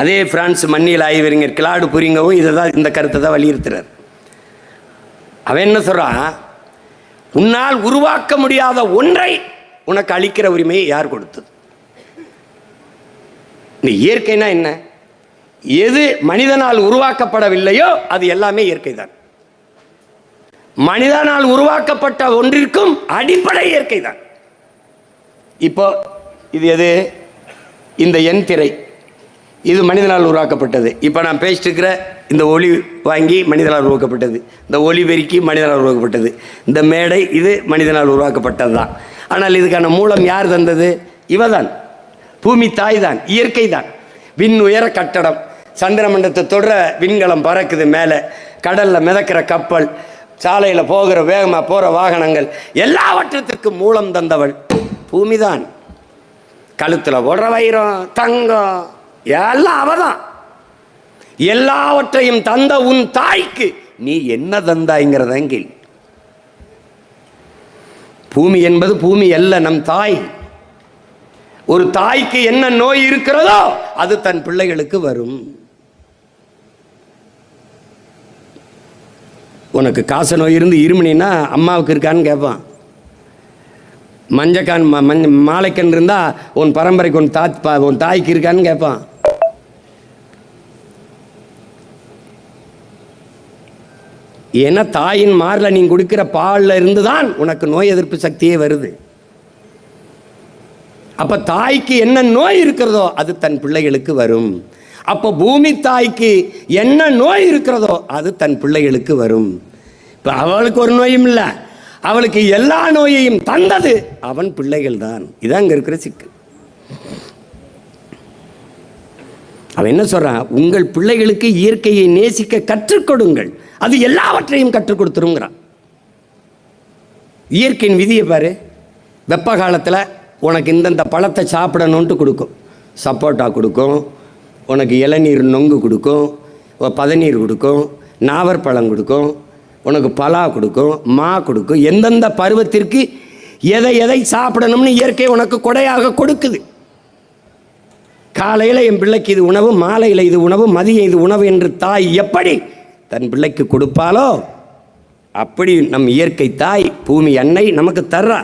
அதே பிரான்ஸ் மண்ணில் ஆய்வறிஞர் கிளாடு புரிங்கவும் இதை தான், இந்த கருத்தை தான் வலியுறுத்துறார். அவன் என்ன சொல்றான், உன்னால் உருவாக்க முடியாத ஒன்றை உனக்கு அளிக்கிற உரிமையை யார் கொடுத்தது? இந்த இயற்கைனா என்ன? எது மனிதனால் உருவாக்கப்படவில்லையோ அது எல்லாமே இயற்கை தான். மனிதனால் உருவாக்கப்பட்ட ஒன்றிற்கும் அடிப்படை இயற்கை தான். இப்போ இது எது? இந்த எண் திரை, இது மனிதனால் உருவாக்கப்பட்டது. இப்போ நான் பேசிட்டு இருக்கிற இந்த ஒளி வாங்கி மனிதனால் உருவாக்கப்பட்டது. இந்த ஒளி பெருக்கி மனிதனால் உருவாக்கப்பட்டது. இந்த மேடை இது மனிதனால் உருவாக்கப்பட்டது தான். ஆனால் இதுக்கான மூலம் யார் தந்தது? இவதான், பூமி தாய் தான், இயற்கை தான். விண் உயர கட்டடம், சந்திரமண்டலத்தை தொடர விண்கலம் பறக்குது மேலே, கடலில் மிதக்கிற கப்பல், சாலையில் போகிற வேகமாக போகிற வாகனங்கள், எல்லாவற்றத்திற்கும் மூலம் தந்தவள் பூமி தான். கழுத்தில் போடுற வைரம், தங்கம் எல்லாம் அவதான். எல்லாவற்றையும் தந்த உன் தாய்க்கு நீ என்ன தந்தாய்ங்கிறதான் கேள்வி. பூமி என்பது பூமி அல்ல, நம் தாய். ஒரு தாய்க்கு என்ன நோய் இருக்கிறதோ அது தன் பிள்ளைகளுக்கு வரும். உனக்கு காச நோய் இருந்து இருமுனின்னா அம்மாவுக்கு இருக்கான்னு கேட்பான். மஞ்சக்கான் மாலைக்கன் இருந்தா உன் பரம்பரைக்கு உன் தாய்க்கு இருக்கான்னு கேட்பான். ஏன்னா தாயின் மாரில் நீ குடிக்கிற பாலில் இருந்து தான் உனக்கு நோய் எதிர்ப்பு சக்தியே வருது. அப்ப தாய்க்கு என்ன நோய் இருக்கிறதோ அது தன் பிள்ளைகளுக்கு வரும். அப்போ பூமி தாய்க்கு என்ன நோய் இருக்கிறதோ அது தன் பிள்ளைகளுக்கு வரும். இப்போ அவளுக்கு ஒரு நோயும் இல்லை, அவளுக்கு எல்லா நோயையும் தந்தது அவன் பிள்ளைகள் தான். இதான் இங்க இருக்கிற சிக்கல். அவன் என்ன சொல்றான், உங்கள் பிள்ளைகளுக்கு இயற்கையை நேசிக்க கற்றுக் கொடுங்கள், அது எல்லாவற்றையும் கற்றுக் கொடுத்துருங்கிறான். இயற்கையின் விதியை பாரு. வெப்ப காலத்தில் உனக்கு இந்தந்த பழத்தை சாப்பிடணுன்ட்டு கொடுக்கும். சப்போட்டா கொடுக்கும், உனக்கு இளநீர் நொங்கு கொடுக்கும், பதநீர் கொடுக்கும், நாவற்பழம் கொடுக்கும், உனக்கு பலா கொடுக்கும், மா கொடுக்கும். எந்தெந்த பருவத்திற்கு எதை எதை சாப்பிடணும்னு இயற்கை உனக்கு கொடையாக கொடுக்குது. காலையில் என் பிள்ளைக்கு இது உணவு, மாலையில் இது உணவு, மதியம் இது உணவு என்று தாய் எப்படி தன் பிள்ளைக்கு கொடுப்பாலோ அப்படி நம் இயற்கை தாய் பூமி அன்னை நமக்கு தர்றா.